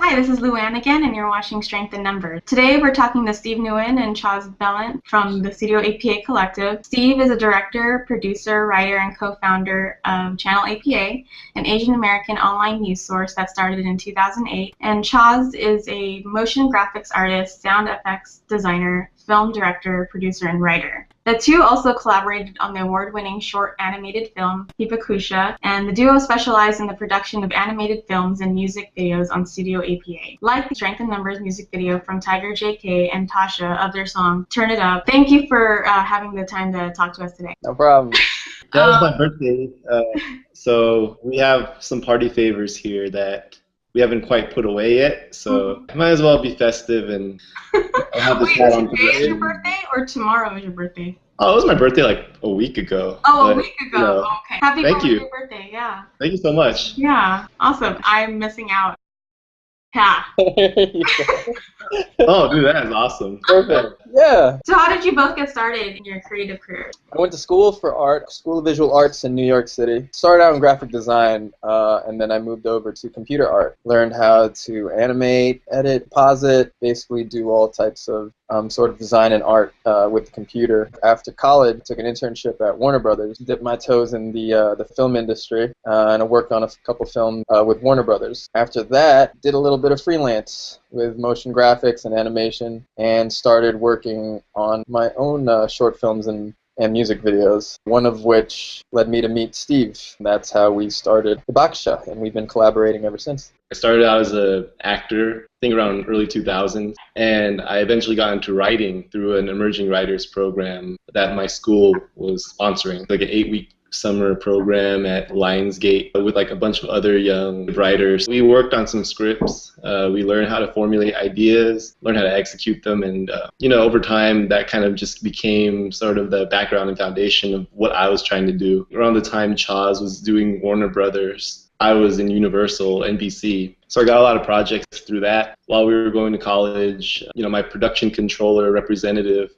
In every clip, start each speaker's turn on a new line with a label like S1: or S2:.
S1: Hi, this is Luann again, and you're watching Strength in Numbers. Today we're talking to Steve Nguyen and Choz Belen from the Studio APA Collective. Steve is a director, producer, writer, and co-founder of Channel APA, an Asian American online news source that started in 2008. And Choz is a motion graphics artist, sound effects designer, film director, producer, and writer. The two also collaborated on the award-winning short animated film Hibakusha, and the duo specialized in the production of animated films and music videos on Studio APA. Like the Strength in Numbers music video from Tiger JK and Tasha of their song Turn It Up. Thank you for having the time to talk to us today.
S2: No problem.
S3: That was my birthday, so we have some party favors here that we haven't quite put away yet, so might as well be festive and have this hat on.
S1: Wait, today is your birthday or tomorrow is your birthday?
S3: Oh, it was my birthday like a week ago.
S1: Oh, a week ago.
S3: You know,
S1: Okay. Happy birthday, yeah.
S3: Thank you so much.
S1: Yeah, awesome. I'm missing out. Yeah.
S3: Oh, dude, that is awesome.
S2: Perfect. Yeah.
S1: So how did you both get started in your creative career?
S2: I went to school for art, School of Visual Arts in New York City. Started out in graphic design, and then I moved over to computer art. Learned how to animate, edit, posit, basically do all types of sort of design and art with the computer. After college, took an internship at Warner Brothers, dipped my toes in the film industry, and I worked on a couple films with Warner Brothers. After that, did a little bit of freelance with motion graphics and animation, and started working on my own short films and music videos, one of which led me to meet Steve. That's how we started Hibakusha, and we've been collaborating ever since.
S3: I started out as an actor, I think around early 2000s, and I eventually got into writing through an emerging writers program that my school was sponsoring, like an 8-week summer program at Lionsgate with like a bunch of other young writers. We worked on some scripts. We learned how to formulate ideas, learned how to execute them, and over time that kind of just became sort of the background and foundation of what I was trying to do. Around the time Choz was doing Warner Brothers, I was in Universal, NBC. So I got a lot of projects through that. While we were going to college, my production controller representative,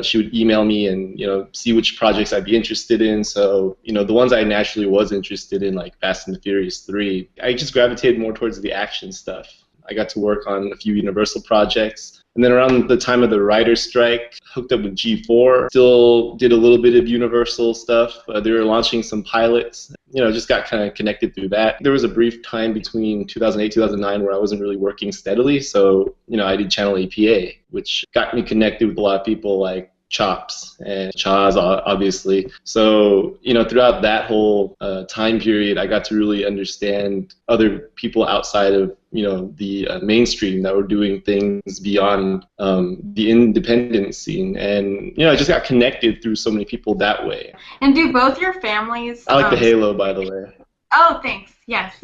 S3: she would email me and see which projects I'd be interested in. So the ones I naturally was interested in, like Fast and the Furious 3, I just gravitated more towards the action stuff. I got to work on a few Universal projects. And then around the time of the writer's strike, hooked up with G4, still did a little bit of Universal stuff. They were launching some pilots, just got kind of connected through that. There was a brief time between 2008, 2009 where I wasn't really working steadily, so I did Channel APA, which got me connected with a lot of people like Chops and Choz, obviously. So, throughout that whole time period, I got to really understand other people outside of, the mainstream that were doing things beyond the independent scene. And, I just got connected through so many people that way.
S1: And do both your families...
S3: I like the halo, by the way.
S1: Oh, thanks. Yes.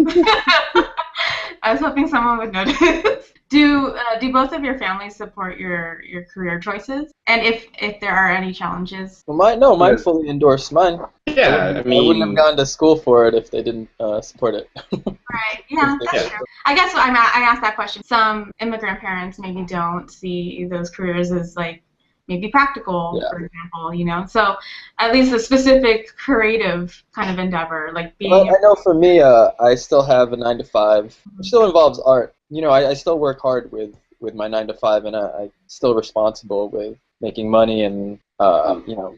S1: I was hoping someone would notice. Do both of your families support your career choices? And if there are any challenges?
S2: Well, mine fully endorsed mine.
S3: Yeah,
S2: I wouldn't have gone to school for it if they didn't support it.
S1: Right. Yeah, that's true. I guess I asked that question. Some immigrant parents maybe don't see those careers as like maybe practical, for example, So at least a specific creative kind of endeavor, like being...
S2: Well, I know for me, I still have a 9-to-5, which still involves art. I still work hard with my 9-to-5, and I'm still responsible with making money and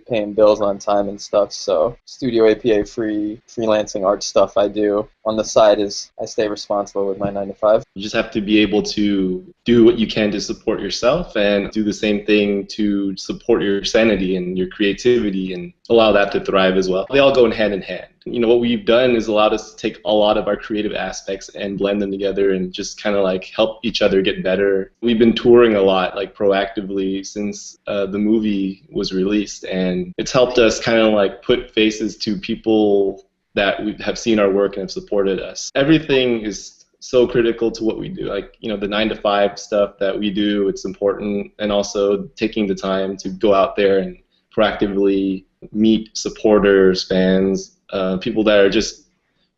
S2: paying bills on time and stuff. So Studio APA freelancing art stuff I do on the side is I stay responsible with my 9-to-5.
S3: You just have to be able to do what you can to support yourself and do the same thing to support your sanity and your creativity and allow that to thrive as well. They all go hand in hand. What we've done is allowed us to take a lot of our creative aspects and blend them together and just kind of like help each other get better. We've been touring a lot, like proactively, since the movie was released, and it's helped us kind of like put faces to people that have seen our work and have supported us. Everything is so critical to what we do. Like, the 9-to-5 stuff that we do, it's important, and also taking the time to go out there and proactively meet supporters, fans, people that are just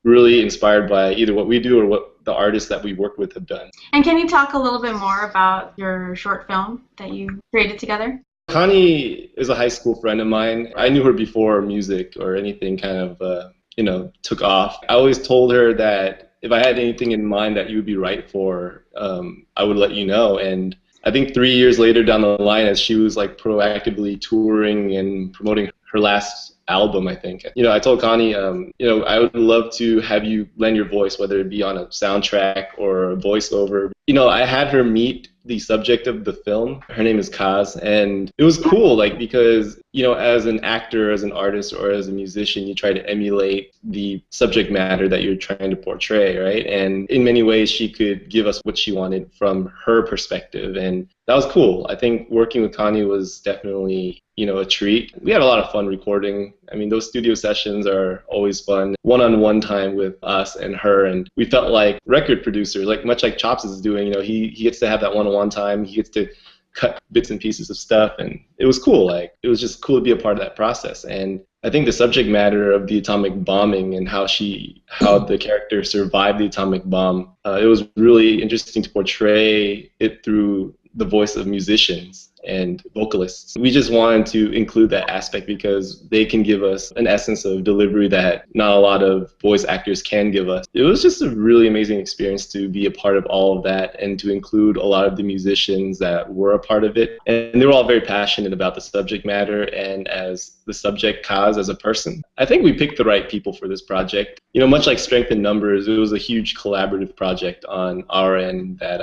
S3: really inspired by either what we do or what the artists that we work with have done.
S1: And can you talk a little bit more about your short film that you created together?
S3: Connie is a high school friend of mine. I knew her before music or anything kind of, took off. I always told her that if I had anything in mind that you would be right for, I would let you know. And I think 3 years later down the line, as she was like proactively touring and promoting her last album, I think, I told Connie, I would love to have you lend your voice, whether it be on a soundtrack or a voiceover. I had her meet the subject of the film. Her name is Choz, and it was cool, like, because, as an actor, as an artist, or as a musician, you try to emulate the subject matter that you're trying to portray, right? And in many ways, she could give us what she wanted from her perspective, and that was cool. I think working with Connie was definitely, a treat. We had a lot of fun recording. I mean, those studio sessions are always fun. One-on-one time with us and her, and we felt like record producers, like much like Chops is doing. He gets to have that one-on-one time. He gets to cut bits and pieces of stuff, and it was cool. Like, it was just cool to be a part of that process. And I think the subject matter of the atomic bombing and how the character survived the atomic bomb, it was really interesting to portray it through the voice of musicians and vocalists. We just wanted to include that aspect because they can give us an essence of delivery that not a lot of voice actors can give us. It was just a really amazing experience to be a part of all of that and to include a lot of the musicians that were a part of it. And they were all very passionate about the subject matter and as the subject Choz as a person. I think we picked the right people for this project. Much like Strength in Numbers, it was a huge collaborative project on our end that,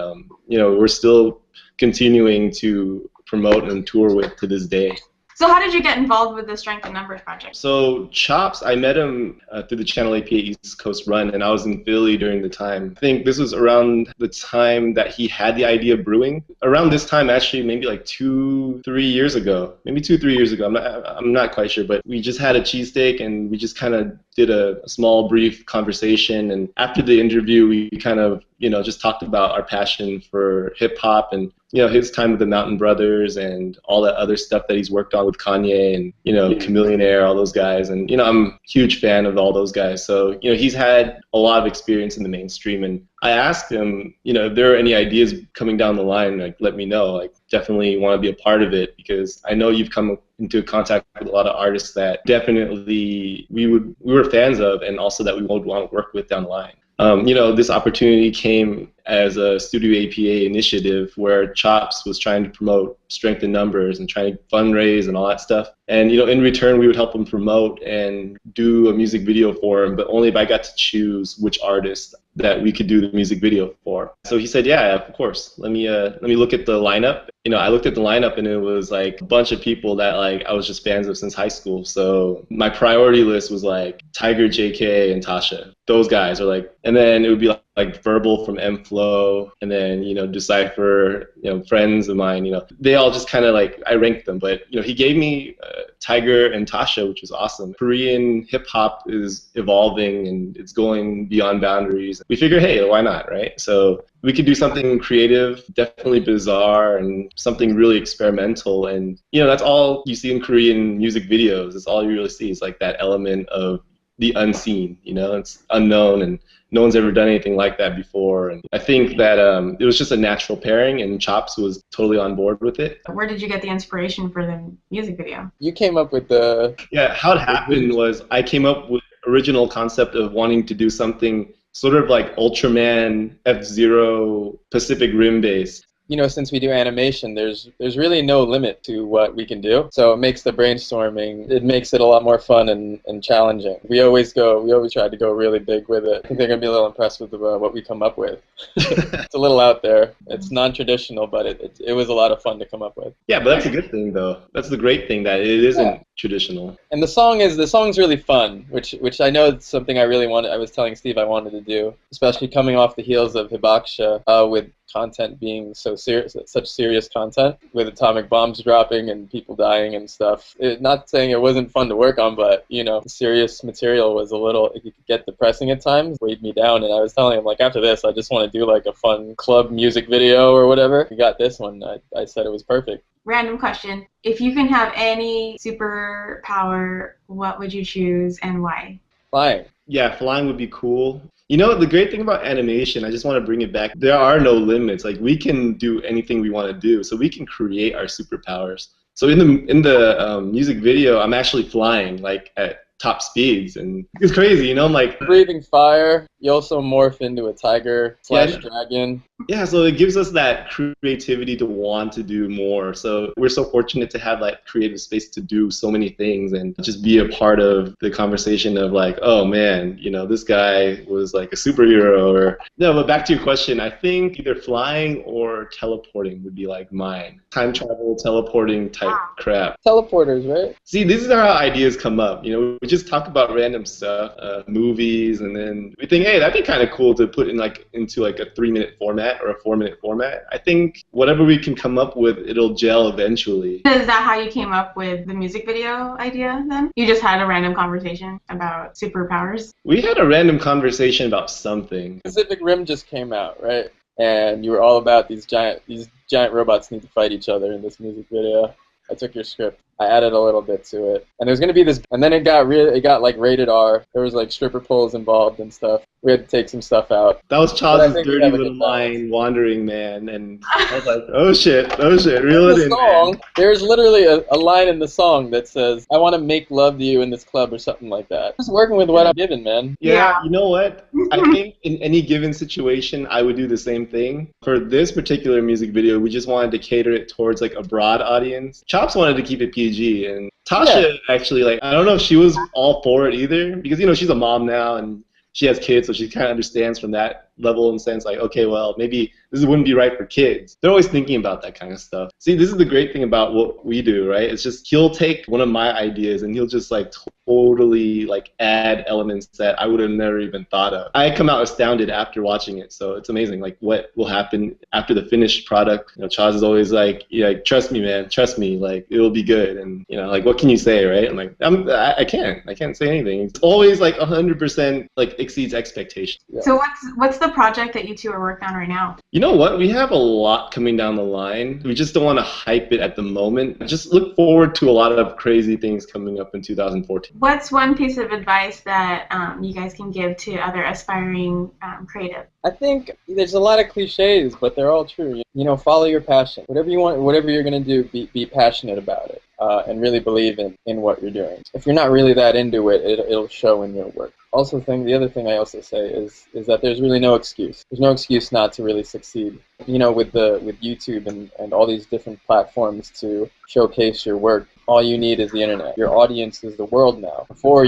S3: we're still continuing to promote and tour with to this day.
S1: So how did you get involved with the Strength in Numbers project?
S3: So Chops, I met him through the Channel APA East Coast run, and I was in Philly during the time. I think this was around the time that he had the idea of brewing. Around this time, actually, maybe like 2-3 years ago. Maybe 2-3 years ago. I'm not quite sure, but we just had a cheesesteak, and we just kind of did a small, brief conversation. And after the interview, we kind of, just talked about our passion for hip hop and, his time with the Mountain Brothers and all that other stuff that he's worked on with Kanye and, Chamillionaire, all those guys. And, I'm a huge fan of all those guys. So, he's had a lot of experience in the mainstream. And I asked him, if there are any ideas coming down the line, like, let me know. Like, definitely want to be a part of it because I know you've come into contact with a lot of artists that definitely we were fans of and also that we would want to work with down the line. This opportunity came as a Studio APA initiative where Chops was trying to promote Strength in Numbers and trying to fundraise and all that stuff. And, in return, we would help him promote and do a music video for him, but only if I got to choose which artist that we could do the music video for. So he said, yeah, of course. Let me look at the lineup. I looked at the lineup and it was like a bunch of people that like I was just fans of since high school. So my priority list was like Tiger, JK, and Tasha. Those guys are like, and then it would be like Verbal from M-Flow, and then, Decipher, friends of mine, they all just kind of like, I ranked them. But, he gave me Tiger and Tasha, which was awesome. Korean hip-hop is evolving and it's going beyond boundaries. We figured, hey, why not, right? So we could do something creative, definitely bizarre, and something really experimental. And, that's all you see in Korean music videos. That's all you really see is like that element of the unseen, it's unknown and no one's ever done anything like that before. And I think that it was just a natural pairing and Chops was totally on board with it.
S1: Where did you get the inspiration for the music video?
S2: You came up with the...
S3: Yeah, how it happened was I came up with the original concept of wanting to do something sort of like Ultraman, F-Zero, Pacific Rim based.
S2: Since we do animation, there's really no limit to what we can do. So it makes the brainstorming, it makes it a lot more fun and challenging. We always try to go really big with it. I think they're going to be a little impressed with what we come up with. It's a little out there. It's non-traditional, but it was a lot of fun to come up with.
S3: Yeah, but that's a good thing, though. That's the great thing, that it isn't traditional.
S2: And the song's really fun, which I know is something I really wanted. I was telling Steve I wanted to do, especially coming off the heels of Hibakusha, with content being so serious, such serious content, with atomic bombs dropping and people dying and stuff. Not saying it wasn't fun to work on, but serious material was it could get depressing at times, weighed me down. And I was telling him, like, after this, I just want to do like a fun club music video or whatever. We got this one. I said it was perfect.
S1: Random question: if you can have any superpower, what would you choose and why?
S2: Flying.
S3: Yeah, flying would be cool. The great thing about animation, I just want to bring it back, there are no limits. Like, we can do anything we want to do, so we can create our superpowers. So in the music video, I'm actually flying, like, at top speeds, and it's crazy, you know. I'm like
S2: breathing fire. You also morph into a tiger slash
S3: Yeah.
S2: dragon.
S3: Yeah, so it gives us that creativity to want to do more. So we're so fortunate to have that creative space to do so many things and just be a part of the conversation of like, oh man, you know, this guy was like a superhero. Or no, but back to your question, I think either flying or teleporting would be like mine. Time travel, teleporting type crap.
S2: Teleporters, right?
S3: See, this is how ideas come up. You know, we just talk about random stuff, movies, and then we think, hey, that'd be kind of cool to put in like into like a 3-minute format or a 4-minute format. I think whatever we can come up with, it'll gel eventually.
S1: Is that how you came up with the music video idea then? You just had a random conversation about superpowers?
S3: We had a random conversation about something.
S2: Pacific Rim just came out, right? And you were all about these giant robots need to fight each other in this music video. I took your script. I added a little bit to it, and there's gonna be this, and then it got like rated R. There was like stripper poles involved and stuff. We had to take some stuff out.
S3: That was Choz's dirty little mind wandering, man, and I was like, oh shit, reel it in,
S2: song,
S3: man.
S2: There's literally a line in the song that says, I want to make love to you in this club or something like that. Just working with what I'm given, man.
S3: Yeah, you know what? I think in any given situation, I would do the same thing. For this particular music video, we just wanted to cater it towards like a broad audience. Chops wanted to keep it PG, and Tasha actually, like, I don't know if she was all for it either, because, you know, she's a mom now and she has kids, so she kind of understands from that level and sense like, okay, well, maybe this wouldn't be right for kids. They're always thinking about that kind of stuff. See, this is the great thing about what we do, right? It's just he'll take one of my ideas and he'll just like totally like add elements that I would have never even thought of. I come out astounded after watching it, so it's amazing like what will happen after the finished product. You know, Choz is always like, yeah, trust me, man, trust me, like it'll be good. And you know, like what can you say, right? I'm like, I can't say anything. It's always like 100% like exceeds expectations.
S1: Yeah. So what's the project that you two are working on right now?
S3: You know what? We have a lot coming down the line. We just don't want to hype it at the moment. Just look forward to a lot of crazy things coming up in 2014.
S1: What's one piece of advice that you guys can give to other aspiring creatives?
S2: I think there's a lot of cliches, but they're all true. You know, follow your passion. Whatever you want, whatever you're going to do, be passionate about it and really believe in what you're doing. If you're not really that into it, it'll show in your work. Also, the other thing I also say is that there's really no excuse. There's no excuse not to really succeed. You know, with YouTube and all these different platforms to showcase your work, all you need is the internet. Your audience is the world now. Before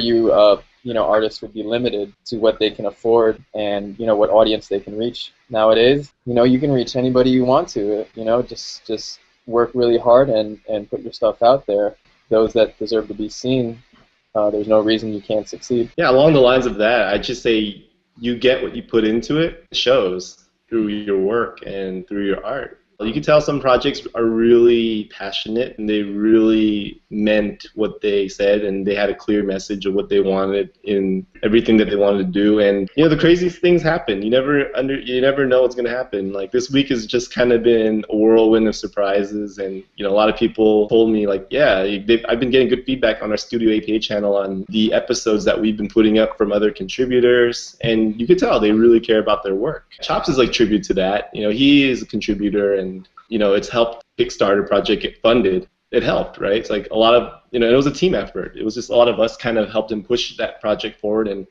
S2: artists would be limited to what they can afford and, you know, what audience they can reach. Nowadays, you know, you can reach anybody you want to. You know, just work really hard and put your stuff out there. Those that deserve to be seen, there's no reason you can't succeed.
S3: Yeah, along the lines of that, I'd just say you get what you put into it. It shows through your work and through your art. You can tell some projects are really passionate and they really meant what they said and they had a clear message of what they wanted in everything that they wanted to do. And you know, the craziest things happen. You never know what's going to happen. Like this week has just kind of been a whirlwind of surprises, and you know, a lot of people told me like, yeah, I've been getting good feedback on our Studio APA channel on the episodes that we've been putting up from other contributors, and you could tell they really care about their work. Chops is like tribute to that. You know, he is a contributor, and you know, it's helped Kickstarter project get funded. It helped, right? It's like a lot of, you know, it was a team effort. It was just a lot of us kind of helped him push that project forward, and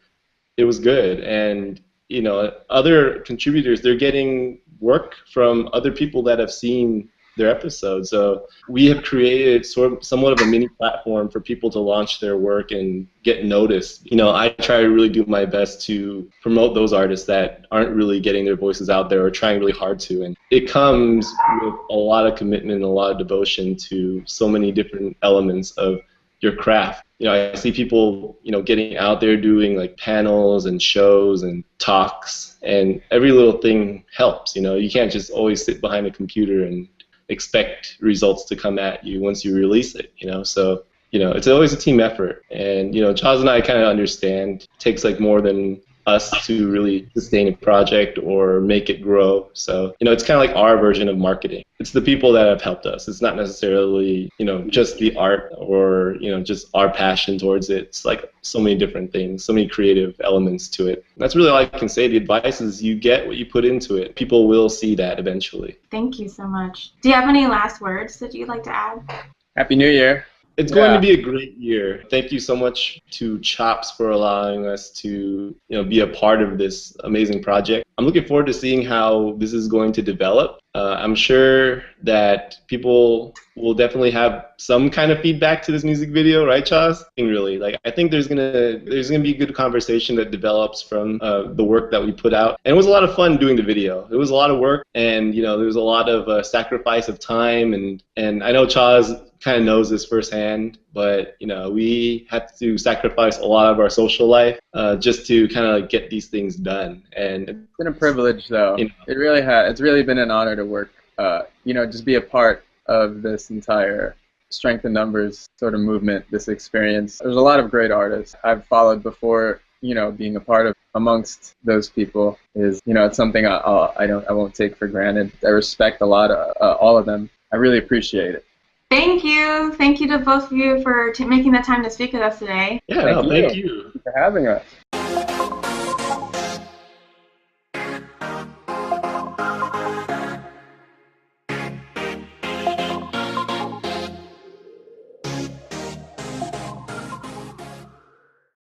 S3: it was good. And you know, other contributors, they're getting work from other people that have seen their episodes. So we have created somewhat of a mini platform for people to launch their work and get noticed. You know, I try to really do my best to promote those artists that aren't really getting their voices out there or trying really hard to. And it comes with a lot of commitment and a lot of devotion to so many different elements of your craft. You know, I see people, you know, getting out there doing like panels and shows and talks, and every little thing helps. You know, you can't just always sit behind a computer and expect results to come at you once you release it, you know. So, you know, it's always a team effort. And, you know, Choz and I kind of understand it takes like more than us to really sustain a project or make it grow. So, you know, it's kind of like our version of marketing. It's the people that have helped us. It's not necessarily, you know, just the art or, you know, just our passion towards it. It's like so many different things, so many creative elements to it. And that's really all I can say. The advice is you get what you put into it. People will see that eventually.
S1: Thank you so much. Do you have any last words that you'd like to add?
S2: Happy New Year.
S3: It's going to be a great year. Thank you so much to Chops for allowing us to, be a part of this amazing project. I'm looking forward to seeing how this is going to develop. I'm sure that people will definitely have some kind of feedback to this music video, right, Choz? Really, I think there's gonna be a good conversation that develops from the work that we put out. And it was a lot of fun doing the video. It was a lot of work, and there was a lot of sacrifice of time, and I know Choz kind of knows this firsthand, but we had to sacrifice a lot of our social life just to kind of get these things done. And
S2: it's been a privilege, though. It really has. It's really been an honor to work. Just be a part of this entire strength in numbers sort of movement, this experience. There's a lot of great artists I've followed before. Being a part of amongst those people is, it's something I won't take for granted. I respect a lot of all of them. I really appreciate it.
S1: Thank you. Thank you to both of you for making the time to speak with us today.
S3: Yeah, thank you
S2: for having us.